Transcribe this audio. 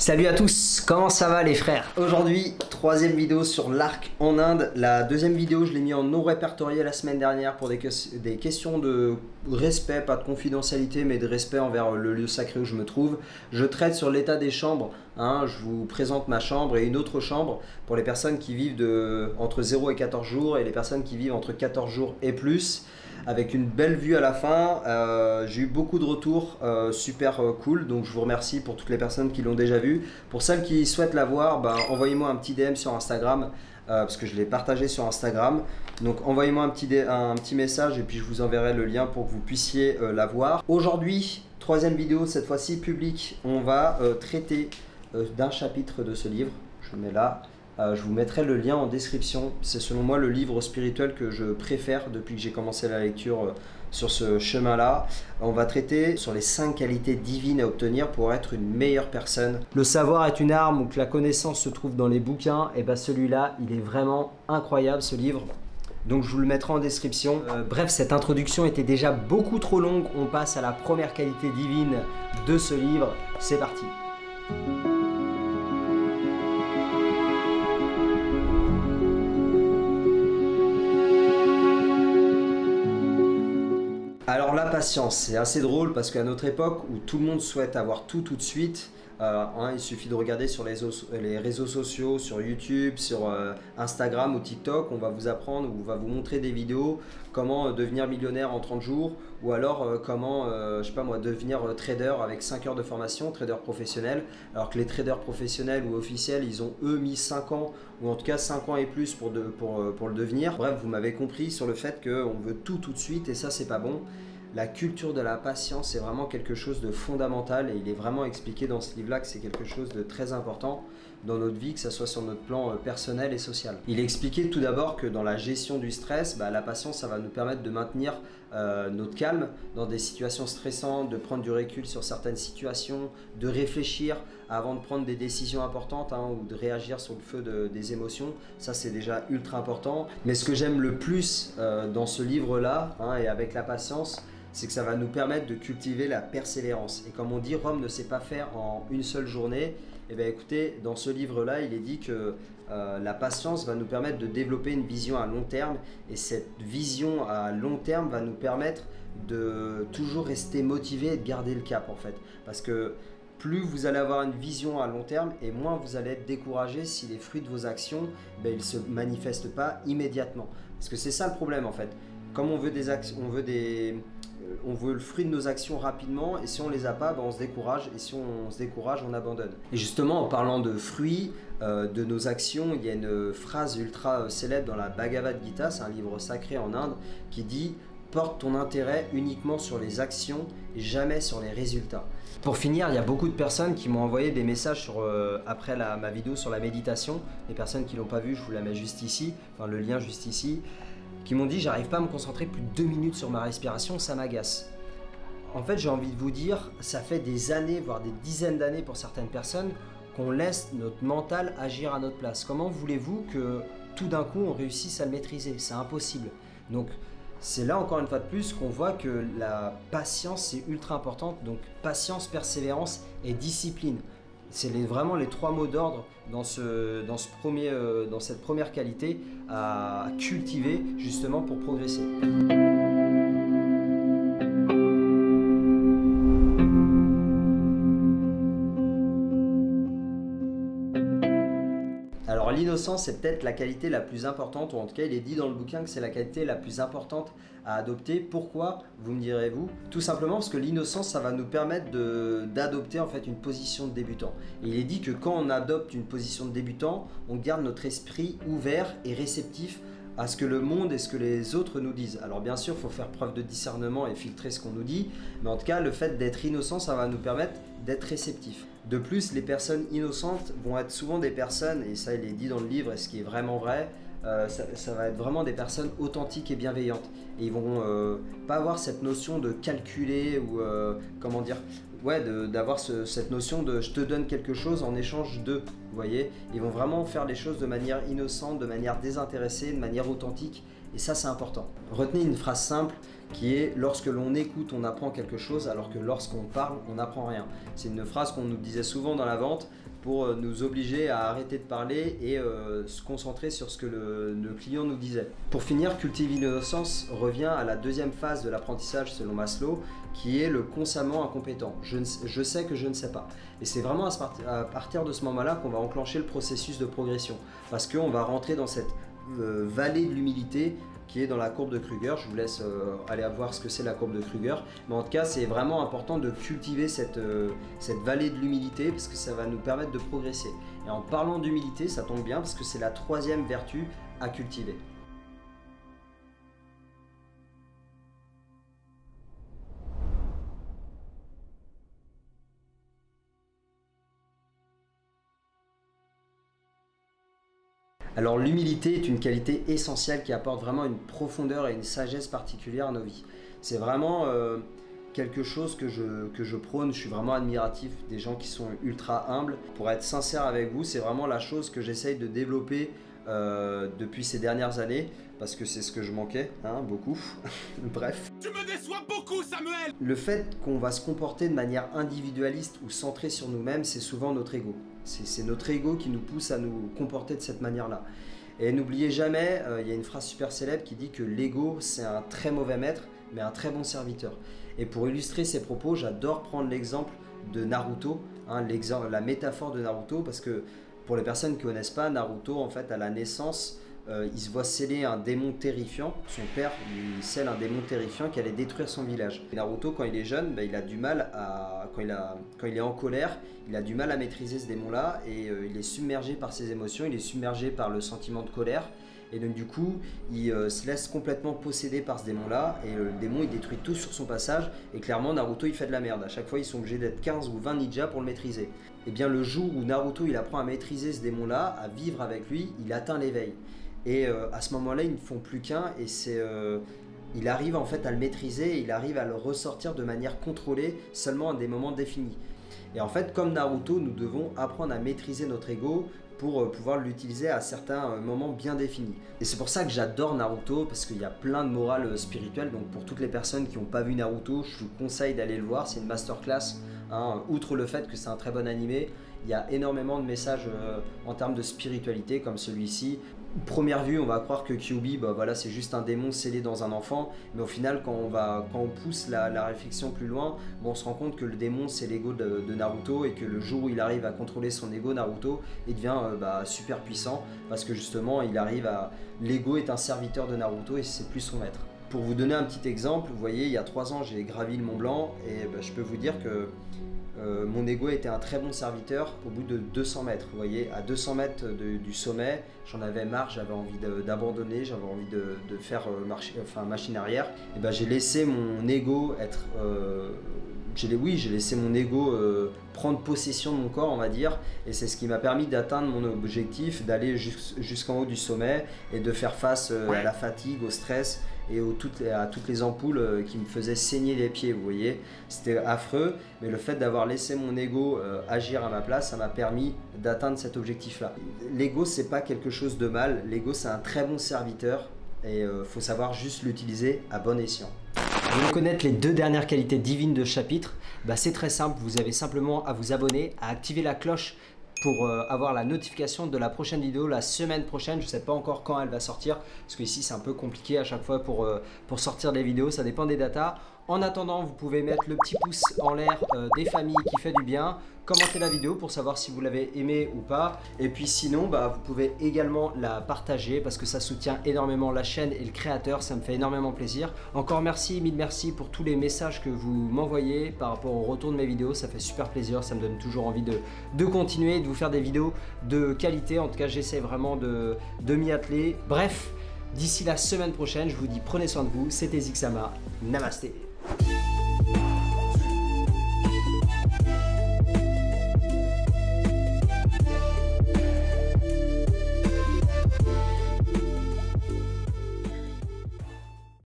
Salut à tous, comment ça va les frères? Aujourd'hui, troisième vidéo sur l'arc en Inde. La deuxième vidéo, je l'ai mis en non répertorié la semaine dernière pour des questions de respect, pas de confidentialité, mais de respect envers le lieu sacré où je me trouve. Je traite sur l'état des chambres, je vous présente ma chambre et une autre chambre pour les personnes qui vivent entre 0 et 14 jours et les personnes qui vivent entre 14 jours et plus. Avec une belle vue à la fin, j'ai eu beaucoup de retours super cool, donc je vous remercie pour toutes les personnes qui l'ont déjà vu. Pour celles qui souhaitent la voir, envoyez-moi un petit DM sur Instagram, parce que je l'ai partagé sur Instagram. Donc envoyez-moi un petit message et puis je vous enverrai le lien pour que vous puissiez la voir. Aujourd'hui, troisième vidéo, cette fois-ci publique, on va traiter d'un chapitre de ce livre. Je le mets là. Je vous mettrai le lien en description. C'est selon moi le livre spirituel que je préfère depuis que j'ai commencé la lecture sur ce chemin-là. On va traiter sur les 5 qualités divines à obtenir pour être une meilleure personne. Le savoir est une arme, ou que la connaissance se trouve dans les bouquins. Et celui-là, il est vraiment incroyable ce livre. Donc je vous le mettrai en description. Bref, cette introduction était déjà beaucoup trop longue. On passe à la première qualité divine de ce livre. C'est parti. Alors la patience, c'est assez drôle parce qu'à notre époque où tout le monde souhaite avoir tout de suite, il suffit de regarder sur les réseaux sociaux, sur YouTube, sur Instagram ou TikTok, on va vous apprendre ou on va vous montrer des vidéos comment devenir millionnaire en 30 jours ou alors comment, je sais pas moi, devenir trader avec 5 heures de formation, trader professionnel, alors que les traders professionnels ou officiels, ils ont eux mis 5 ans ou en tout cas 5 ans et plus pour le devenir. Bref, vous m'avez compris sur le fait qu'on veut tout de suite et ça c'est pas bon. La culture de la patience est vraiment quelque chose de fondamental et il est vraiment expliqué dans ce livre-là que c'est quelque chose de très important dans notre vie, que ce soit sur notre plan personnel et social. Il est expliqué tout d'abord que dans la gestion du stress, la patience, ça va nous permettre de maintenir notre calme dans des situations stressantes, de prendre du recul sur certaines situations, de réfléchir avant de prendre des décisions importantes ou de réagir sur le feu des émotions. Ça, c'est déjà ultra important. Mais ce que j'aime le plus dans ce livre-là et avec la patience, c'est que ça va nous permettre de cultiver la persévérance. Et comme on dit, Rome ne sait pas faire en une seule journée. Et bien écoutez, dans ce livre-là, il est dit que la patience va nous permettre de développer une vision à long terme. Et cette vision à long terme va nous permettre de toujours rester motivé et de garder le cap en fait. Parce que plus vous allez avoir une vision à long terme et moins vous allez être découragé si les fruits de vos actions, ils ne se manifestent pas immédiatement. Parce que c'est ça le problème en fait. Comme on veut on veut le fruit de nos actions rapidement et si on les a pas, on se décourage et si on se décourage, on abandonne. Et justement, en parlant de fruits de nos actions, il y a une phrase ultra célèbre dans la Bhagavad Gita, c'est un livre sacré en Inde, qui dit « Porte ton intérêt uniquement sur les actions et jamais sur les résultats ». Pour finir, il y a beaucoup de personnes qui m'ont envoyé des messages après ma vidéo sur la méditation. Les personnes qui ne l'ont pas vu, je vous la mets juste ici, le lien juste ici, qui m'ont dit j'arrive pas à me concentrer plus de 2 minutes sur ma respiration, ça m'agace. En fait, j'ai envie de vous dire, ça fait des années, voire des dizaines d'années pour certaines personnes, qu'on laisse notre mental agir à notre place. Comment voulez-vous que tout d'un coup on réussisse à le maîtriser? C'est impossible. Donc c'est là encore une fois de plus qu'on voit que la patience c'est ultra importante. Donc patience, persévérance et discipline. C'est vraiment les 3 mots d'ordre dans cette première qualité à cultiver justement pour progresser. Alors l'innocence c'est peut-être la qualité la plus importante, ou en tout cas il est dit dans le bouquin que c'est la qualité la plus importante à adopter. Pourquoi, vous me direz-vous? Tout simplement parce que l'innocence ça va nous permettre d'adopter en fait une position de débutant. Et il est dit que quand on adopte une position de débutant, on garde notre esprit ouvert et réceptif à ce que le monde et ce que les autres nous disent. Alors bien sûr, il faut faire preuve de discernement et filtrer ce qu'on nous dit, mais en tout cas, le fait d'être innocent, ça va nous permettre d'être réceptif. De plus, les personnes innocentes vont être souvent des personnes, et ça il est dit dans le livre, et ce qui est vraiment vrai, ça va être vraiment des personnes authentiques et bienveillantes. Et ils vont pas avoir cette notion de calculer ou comment dire, d'avoir cette notion de je te donne quelque chose en échange de, vous voyez, ils vont vraiment faire les choses de manière innocente, de manière désintéressée, de manière authentique, et ça c'est important. Retenez une phrase simple qui est lorsque l'on écoute on apprend quelque chose alors que lorsqu'on parle on n'apprend rien. C'est une phrase qu'on nous disait souvent dans la vente, pour nous obliger à arrêter de parler et se concentrer sur ce que le client nous disait. Pour finir, cultiver l'innocence revient à la deuxième phase de l'apprentissage selon Maslow, qui est le consciemment incompétent. Je sais que je ne sais pas. Et c'est vraiment à partir de ce moment-là qu'on va enclencher le processus de progression, parce qu'on va rentrer dans cette vallée de l'humilité qui est dans la courbe de Kruger. Je vous laisse aller voir ce que c'est la courbe de Kruger. Mais en tout cas, c'est vraiment important de cultiver cette vallée de l'humilité parce que ça va nous permettre de progresser. Et en parlant d'humilité, ça tombe bien parce que c'est la troisième vertu à cultiver. Alors l'humilité est une qualité essentielle qui apporte vraiment une profondeur et une sagesse particulière à nos vies. C'est vraiment quelque chose que je prône. Je suis vraiment admiratif des gens qui sont ultra humbles. Pour être sincère avec vous, c'est vraiment la chose que j'essaye de développer depuis ces dernières années, parce que c'est ce que je manquais, hein, beaucoup. Bref. Tu me déçois beaucoup, Samuel! Le fait qu'on va se comporter de manière individualiste ou centrée sur nous-mêmes, c'est souvent notre ego. C'est notre ego qui nous pousse à nous comporter de cette manière-là. Et n'oubliez jamais, il y a une phrase super célèbre qui dit que l'ego, c'est un très mauvais maître, mais un très bon serviteur. Et pour illustrer ces propos, j'adore prendre l'exemple de Naruto, hein, la métaphore de Naruto, parce que pour les personnes qui ne connaissent pas, Naruto, en fait, à la naissance, il se voit sceller un démon terrifiant. Son père lui scelle un démon terrifiant qui allait détruire son village. Et Naruto, quand il est jeune, il a du mal à, quand il est en colère, il a du mal à maîtriser ce démon-là et il est submergé par ses émotions, il est submergé par le sentiment de colère. Et donc du coup, il se laisse complètement posséder par ce démon-là et le démon il détruit tout sur son passage et clairement Naruto il fait de la merde. À chaque fois ils sont obligés d'être 15 ou 20 ninjas pour le maîtriser. Et bien le jour où Naruto il apprend à maîtriser ce démon-là, à vivre avec lui, il atteint l'éveil. Et à ce moment-là ils ne font plus qu'un et il arrive en fait à le maîtriser et il arrive à le ressortir de manière contrôlée seulement à des moments définis. Et en fait comme Naruto nous devons apprendre à maîtriser notre ego pour pouvoir l'utiliser à certains moments bien définis. Et c'est pour ça que j'adore Naruto, parce qu'il y a plein de morale spirituelle. Donc pour toutes les personnes qui n'ont pas vu Naruto, je vous conseille d'aller le voir, c'est une masterclass. Hein. Outre le fait que c'est un très bon animé, il y a énormément de messages en termes de spiritualité comme celui-ci. Première vue, on va croire que Kyuubi, voilà, c'est juste un démon scellé dans un enfant, mais au final, quand on pousse la réflexion plus loin, on se rend compte que le démon, c'est l'ego de Naruto, et que le jour où il arrive à contrôler son ego, Naruto, il devient super puissant, parce que justement, l'ego est un serviteur de Naruto, et c'est plus son maître. Pour vous donner un petit exemple, vous voyez, il y a 3 ans, j'ai gravi le Mont Blanc, et je peux vous dire que mon ego était un très bon serviteur au bout de 200 mètres. Vous voyez, à 200 mètres du sommet, j'en avais marre, j'avais envie d'abandonner, j'avais envie de faire machine arrière. Et j'ai laissé mon ego être... j'ai laissé mon ego prendre possession de mon corps, on va dire, et c'est ce qui m'a permis d'atteindre mon objectif, d'aller jusqu'en haut du sommet et de faire face à la fatigue, au stress et à toutes les ampoules qui me faisaient saigner les pieds, vous voyez. C'était affreux, mais le fait d'avoir laissé mon ego agir à ma place, ça m'a permis d'atteindre cet objectif-là. L'ego, c'est pas quelque chose de mal, l'ego, c'est un très bon serviteur et faut savoir juste l'utiliser à bon escient. Vous voulez connaître les 2 dernières qualités divines de ce chapitre? C'est très simple, vous avez simplement à vous abonner, à activer la cloche pour avoir la notification de la prochaine vidéo la semaine prochaine. Je ne sais pas encore quand elle va sortir, parce que ici c'est un peu compliqué à chaque fois pour sortir des vidéos, ça dépend des datas. En attendant, vous pouvez mettre le petit pouce en l'air des familles qui fait du bien, commenter la vidéo pour savoir si vous l'avez aimée ou pas. Et puis sinon, vous pouvez également la partager parce que ça soutient énormément la chaîne et le créateur, ça me fait énormément plaisir. Encore merci, mille merci pour tous les messages que vous m'envoyez par rapport au retour de mes vidéos, ça fait super plaisir, ça me donne toujours envie de continuer, de vous faire des vidéos de qualité. En tout cas, j'essaie vraiment de m'y atteler. Bref, d'ici la semaine prochaine, je vous dis prenez soin de vous, c'était Zixama, namasté.